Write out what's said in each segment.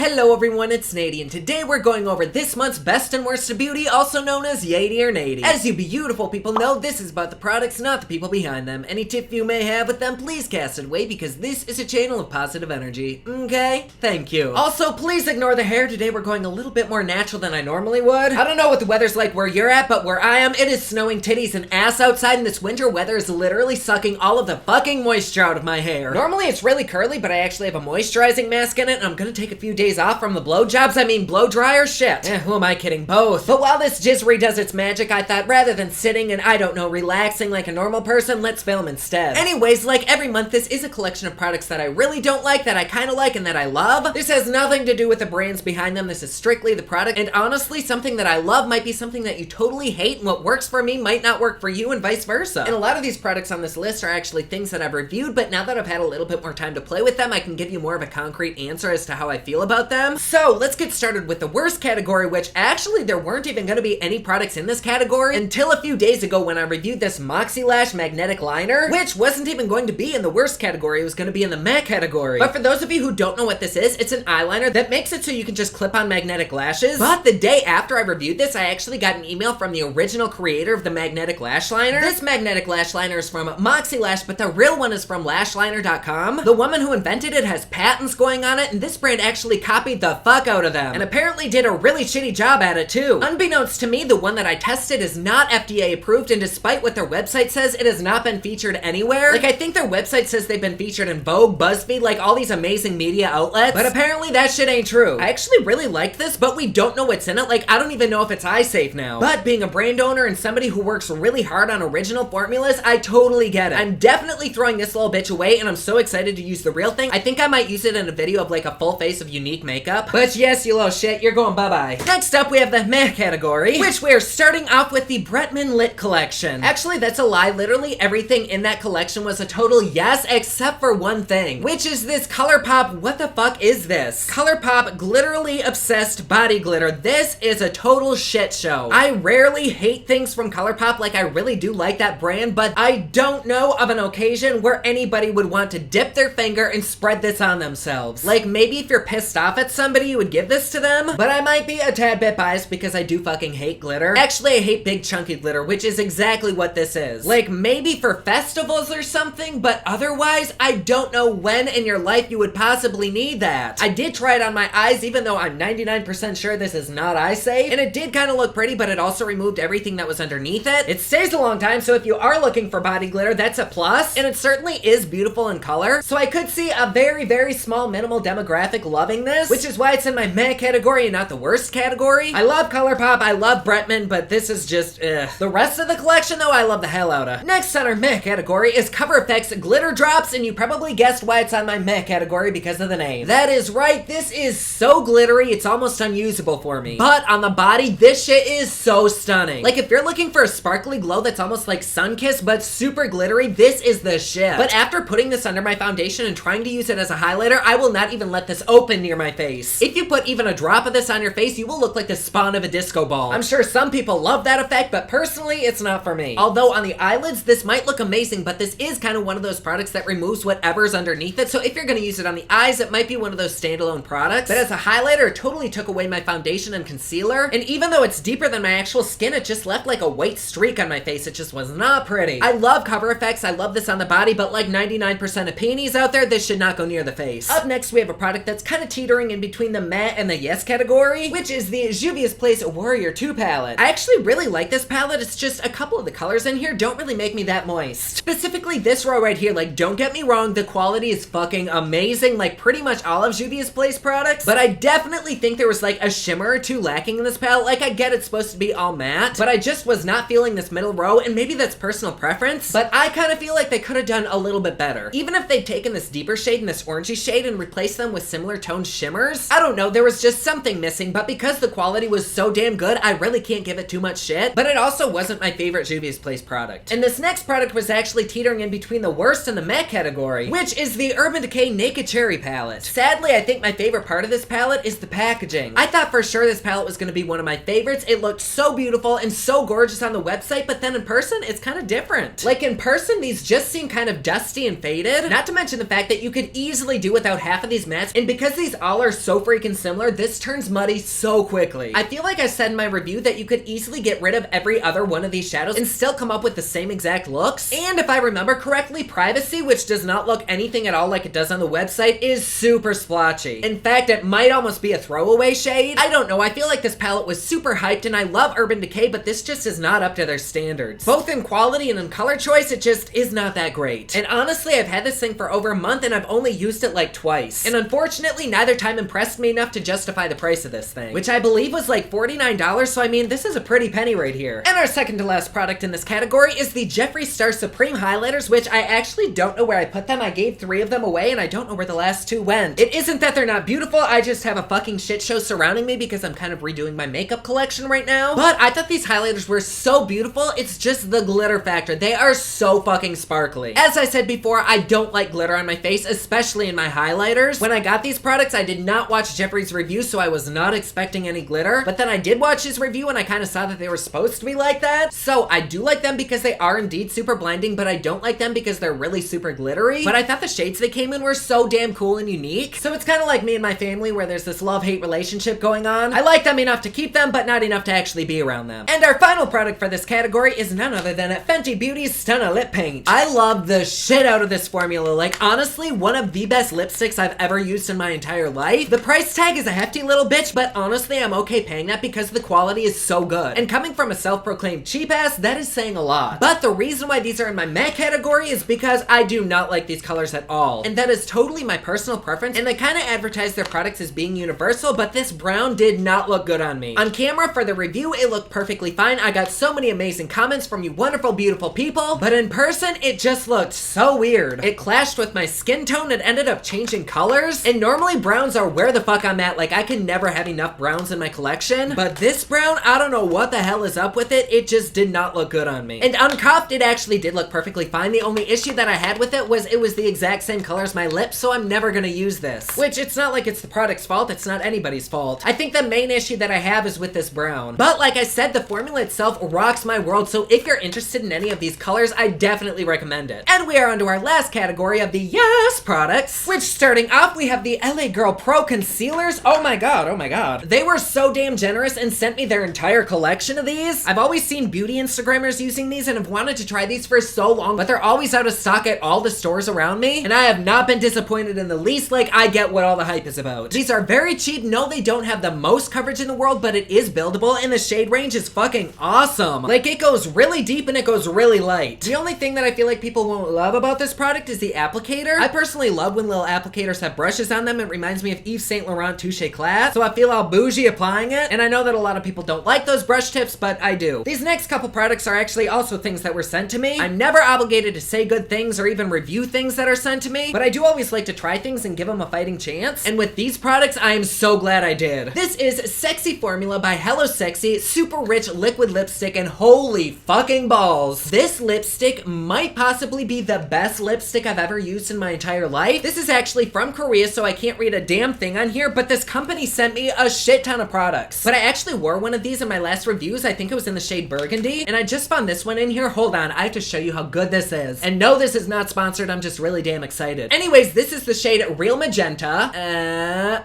Hello everyone, it's Nady, and today we're going over this month's Best and Worst of Beauty, also known as Yady or Nady. As you beautiful people know, this is about the products, not the people behind them. Any tip you may have with them, please cast it away, because this is a channel of positive energy. Okay? Thank you. Also, please ignore the hair. Today we're going a little bit more natural than I normally would. I don't know what the weather's like where you're at, but where I am, it is snowing titties and ass outside, and this winter weather is literally sucking all of the fucking moisture out of my hair. Normally it's really curly, but I actually have a moisturizing mask in it, and I'm gonna take a few days off from the blowjobs. I mean, blow dryer? Shit. Who am I kidding? Both. But while this Wizardry does its magic, I thought rather than sitting and, I don't know, relaxing like a normal person, let's film instead. Anyways, like every month, this is a collection of products that I really don't like, that I kinda like, and that I love. This has nothing to do with the brands behind them. This is strictly the product, and honestly, something that I love might be something that you totally hate, and what works for me might not work for you, and vice versa. And a lot of these products on this list are actually things that I've reviewed, but now that I've had a little bit more time to play with them, I can give you more of a concrete answer as to how I feel about them. So let's get started with the worst category, which actually there weren't even going to be any products in this category until a few days ago when I reviewed this Moxie Lash magnetic liner, which wasn't even going to be in the worst category. It was going to be in the matte category. But for those of you who don't know what this is, it's an eyeliner that makes it so you can just clip on magnetic lashes. But the day after I reviewed this, I actually got an email from the original creator of the magnetic lash liner. This magnetic lash liner is from Moxie Lash, but the real one is from lashliner.com. The woman who invented it has patents going on it, and this brand actually copied the fuck out of them, and apparently did a really shitty job at it too. Unbeknownst to me, the one that I tested is not FDA approved, and despite what their website says, it has not been featured anywhere. Like, I think their website says they've been featured in Vogue, BuzzFeed, like all these amazing media outlets, but apparently that shit ain't true. I actually really liked this, but we don't know what's in it. Like, I don't even know if it's eye safe now. But being a brand owner and somebody who works really hard on original formulas, I totally get it. I'm definitely throwing this little bitch away, and I'm so excited to use the real thing. I think I might use it in a video of like a full face of unique makeup. But yes, you little shit, you're going bye-bye. Next up, we have the meh category, which we're starting off with the Bretman Lit collection. Actually, that's a lie. Literally everything in that collection was a total yes, except for one thing, which is this ColourPop. What the fuck is this? ColourPop Glitterly Obsessed Body Glitter. This is a total shit show. I rarely hate things from ColourPop. Like, I really do like that brand, but I don't know of an occasion where anybody would want to dip their finger and spread this on themselves. Like, maybe if you're pissed off at somebody, you would give this to them, but I might be a tad bit biased because I do fucking hate glitter. Actually, I hate big chunky glitter, which is exactly what this is. Like, maybe for festivals or something, but otherwise, I don't know when in your life you would possibly need that. I did try it on my eyes, even though I'm 99% sure this is not eye safe, and it did kind of look pretty, but it also removed everything that was underneath it. It stays a long time, so if you are looking for body glitter, that's a plus, and it certainly is beautiful in color, so I could see a very, very small minimal demographic loving this, which is why it's in my meh category and not the worst category. I love ColourPop, I love Bretman, but this is just, ugh. The rest of the collection, though, I love the hell out of. Next on our meh category is Cover FX Glitter Drops, and you probably guessed why it's on my meh category because of the name. That is right, this is so glittery, it's almost unusable for me. But on the body, this shit is so stunning. Like, if you're looking for a sparkly glow that's almost like Sunkissed, but super glittery, this is the shit. But after putting this under my foundation and trying to use it as a highlighter, I will not even let this open near my face. If you put even a drop of this on your face, you will look like the spawn of a disco ball. I'm sure some people love that effect, but personally, it's not for me. Although on the eyelids, this might look amazing, but this is kind of one of those products that removes whatever's underneath it, so if you're gonna use it on the eyes, it might be one of those standalone products. But as a highlighter, it totally took away my foundation and concealer, and even though it's deeper than my actual skin, it just left like a white streak on my face. It just was not pretty. I love Cover FX, I love this on the body, but like 99% of peonies out there, this should not go near the face. Up next, we have a product that's kind of teetering in between the matte and the yes category, which is the Julius Place Warrior 2 palette. I actually really like this palette. It's just a couple of the colors in here don't really make me that moist. Specifically this row right here, like, don't get me wrong, the quality is fucking amazing, like pretty much all of Julius Place products, but I definitely think there was like a shimmer or two lacking in this palette. Like, I get it's supposed to be all matte, but I just was not feeling this middle row, and maybe that's personal preference, but I kind of feel like they could have done a little bit better. Even if they'd taken this deeper shade and this orangey shade and replaced them with similar toned shimmers, I don't know, there was just something missing, but because the quality was so damn good, I really can't give it too much shit, but it also wasn't my favorite Julius Place product. And this next product was actually teetering in between the worst and the matte category, which is the Urban Decay Naked Cherry palette. Sadly, I think my favorite part of this palette is the packaging. I thought for sure this palette was going to be one of my favorites. It looked so beautiful and so gorgeous on the website, but then in person, it's kind of different. Like, in person, these just seem kind of dusty and faded, not to mention the fact that you could easily do without half of these mattes, and because these all are so freaking similar, this turns muddy so quickly. I feel like I said in my review that you could easily get rid of every other one of these shadows and still come up with the same exact looks. And if I remember correctly, Privacy, which does not look anything at all like it does on the website, is super splotchy. In fact, it might almost be a throwaway shade. I don't know, I feel like this palette was super hyped and I love Urban Decay, but this just is not up to their standards. Both in quality and in color choice, it just is not that great. And honestly, I've had this thing for over a month and I've only used it like twice. And unfortunately, neither time impressed me enough to justify the price of this thing, which I believe was like $49, so I mean, this is a pretty penny right here. And our second to last product in this category is the Jeffree Star Supreme highlighters, which I actually don't know where I put them. I gave 3 of them away and I don't know where the last 2 went. It isn't that they're not beautiful, I just have a fucking shit show surrounding me because I'm kind of redoing my makeup collection right now. But I thought these highlighters were so beautiful, it's just the glitter factor. They are so fucking sparkly. As I said before, I don't like glitter on my face, especially in my highlighters. When I got these products, I did not watch Jeffree's review, so I was not expecting any glitter. But then I did watch his review and I kind of saw that they were supposed to be like that. So I do like them because they are indeed super blinding, but I don't like them because they're really super glittery. But I thought the shades they came in were so damn cool and unique. So it's kind of like me and my family where there's this love-hate relationship going on. I like them enough to keep them, but not enough to actually be around them. And our final product for this category is none other than Fenty Beauty's Stunna Lip Paint. I love the shit out of this formula. Like, honestly, one of the best lipsticks I've ever used in my entire life. The price tag is a hefty little bitch, but honestly, I'm okay paying that because the quality is so good. And coming from a self-proclaimed cheap ass, that is saying a lot. But the reason why these are in my matte category is because I do not like these colors at all. And that is totally my personal preference, and they kind of advertise their products as being universal, but this brown did not look good on me. On camera for the review, it looked perfectly fine. I got so many amazing comments from you wonderful, beautiful people, but in person, it just looked so weird. It clashed with my skin tone, it ended up changing colors, and normally browns are where the fuck I'm at. Like, I can never have enough browns in my collection, but this brown, I don't know what the hell is up with it. It just did not look good on me. And uncuffed, it actually did look perfectly fine. The only issue that I had with it was the exact same color as my lips, so I'm never gonna use this. Which, it's not like it's the product's fault, it's not anybody's fault. I think the main issue that I have is with this brown. But like I said, the formula itself rocks my world, so if you're interested in any of these colors, I definitely recommend it. And we are onto our last category of the yes products, which starting off, we have the LA Girl Pro Concealers. Oh my god, oh my god. They were so damn generous and sent me their entire collection of these. I've always seen beauty Instagrammers using these and have wanted to try these for so long, but they're always out of stock at all the stores around me, and I have not been disappointed in the least. Like, I get what all the hype is about. These are very cheap. No, they don't have the most coverage in the world, but it is buildable, and the shade range is fucking awesome. Like, it goes really deep and it goes really light. The only thing that I feel like people won't love about this product is the applicator. I personally love when little applicators have brushes on them. It reminds me of Yves Saint Laurent Touche Class, so I feel all bougie applying it, and I know that a lot of people don't like those brush tips, but I do. These next couple products are actually also things that were sent to me. I'm never obligated to say good things or even review things that are sent to me, but I do always like to try things and give them a fighting chance, and with these products, I am so glad I did. This is Sexy Formula by Hello Sexy, super rich liquid lipstick, and holy fucking balls. This lipstick might possibly be the best lipstick I've ever used in my entire life. This is actually from Korea, so I can't read a damn thing on here, but this company sent me a shit ton of products. But I actually wore one of these in my last reviews. I think it was in the shade Burgundy, and I just found this one in here. Hold on, I have to show you how good this is. And no, this is not sponsored, I'm just really damn excited. Anyways, this is the shade Real Magenta.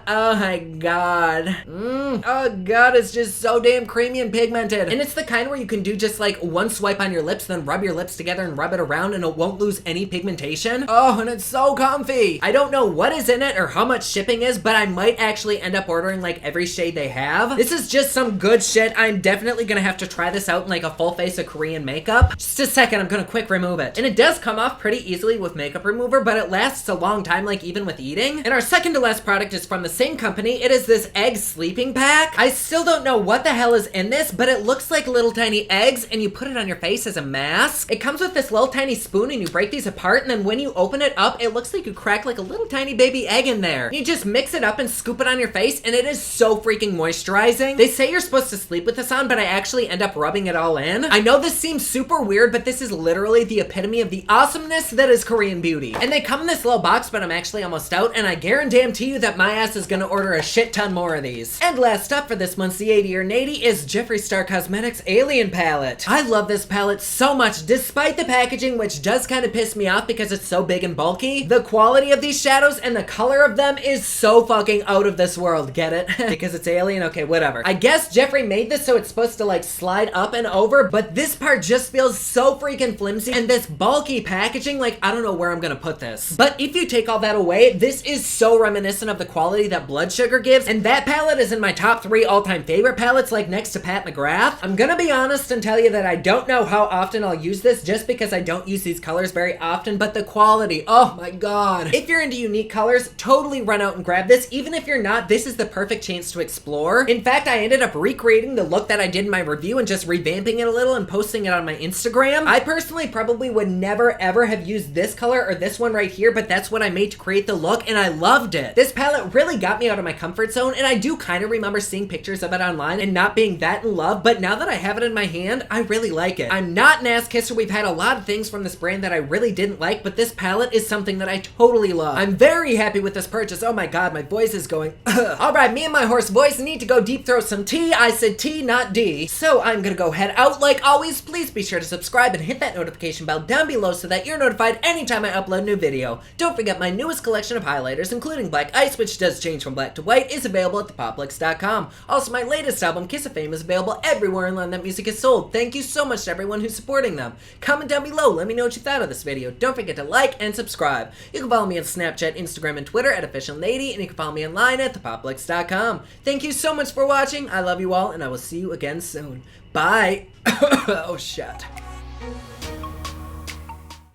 Oh my god. Oh god, it's just so damn creamy and pigmented. And it's the kind where you can do just like one swipe on your lips, then rub your lips together and rub it around, and it won't lose any pigmentation. Oh, and it's so comfy. I don't know what is in it or how much shipping is, but I might actually end up ordering like every shade they have. This is just some good shit. I'm definitely gonna have to try this out in like a full face of Korean makeup. Just a second, I'm gonna quick remove it. And it does come off pretty easily with makeup remover, but it lasts a long time, like even with eating. And our second to last product is from the same company. It is this egg sleeping pack. I still don't know what the hell is in this, but it looks like little tiny eggs, and you put it on your face as a mask. It comes with this little tiny spoon, and you break these apart, and then when you open it up, it looks like you crack like a little tiny baby egg in there. You just mix it up and scoop it on your face, and it is so freaking moisturizing. They say you're supposed to sleep with this on, but I actually end up rubbing it all in. I know this seems super weird, but this is literally the epitome of the awesomeness that is Korean beauty. And they come in this little box, but I'm actually almost out, and I guarantee you that my ass is gonna order a shit ton more of these. And last up for this month's The 80 or Nady is Jeffree Star Cosmetics Alien Palette. I love this palette so much, despite the packaging, which does kind of piss me off because it's so big and bulky. The quality of these shadows and the color of them is so fucking out of this world, get it? Because it's alien? Okay, whatever. I guess Jeffrey made this so it's supposed to like slide up and over, but this part just feels so freaking flimsy, and this bulky packaging, like, I don't know where I'm gonna put this. But if you take all that away, this is so reminiscent of the quality that Blood Sugar gives, and that palette is in my top 3 all-time favorite palettes, like next to Pat McGrath. I'm gonna be honest and tell you that I don't know how often I'll use this, just because I don't use these colors very often, but the quality, oh my god. If you're into unique colors, totally run out and grab this. Even if you're not, this is the perfect chance to explore. In fact, I ended up recreating the look that I did in my review and just revamping it a little and posting it on my Instagram. I personally probably would never ever have used this color or this one right here, but that's what I made to create the look, and I loved it. This palette really got me out of my comfort zone, and I do kind of remember seeing pictures of it online and not being that in love, but now that I have it in my hand, I really like it. I'm not an ass kisser. We've had a lot of things from this brand that I really didn't like, but this palette is something that I totally love. I'm very happy with this purchase. Oh my god, my voice is going Alright, me and my hoarse voice need to go deep throat some tea. I said T, not D. So I'm gonna go head out. Like always, please be sure to subscribe and hit that notification bell down below so that you're notified anytime I upload a new video. Don't forget my newest collection of highlighters, including Black Ice, which does change from black to white, is available at thepoplix.com. Also, my latest album, Kiss of Fame, is available everywhere online that music is sold. Thank you so much to everyone who's supporting them. Comment down below, let me know what you thought of this video. Don't forget to like and subscribe. You can follow me on Snapchat, Instagram, and Twitter at officialnady, and you can follow me online at thepoplix.com. Thank you so much for watching. I love you all, and I will see you again soon. Bye. Oh shit.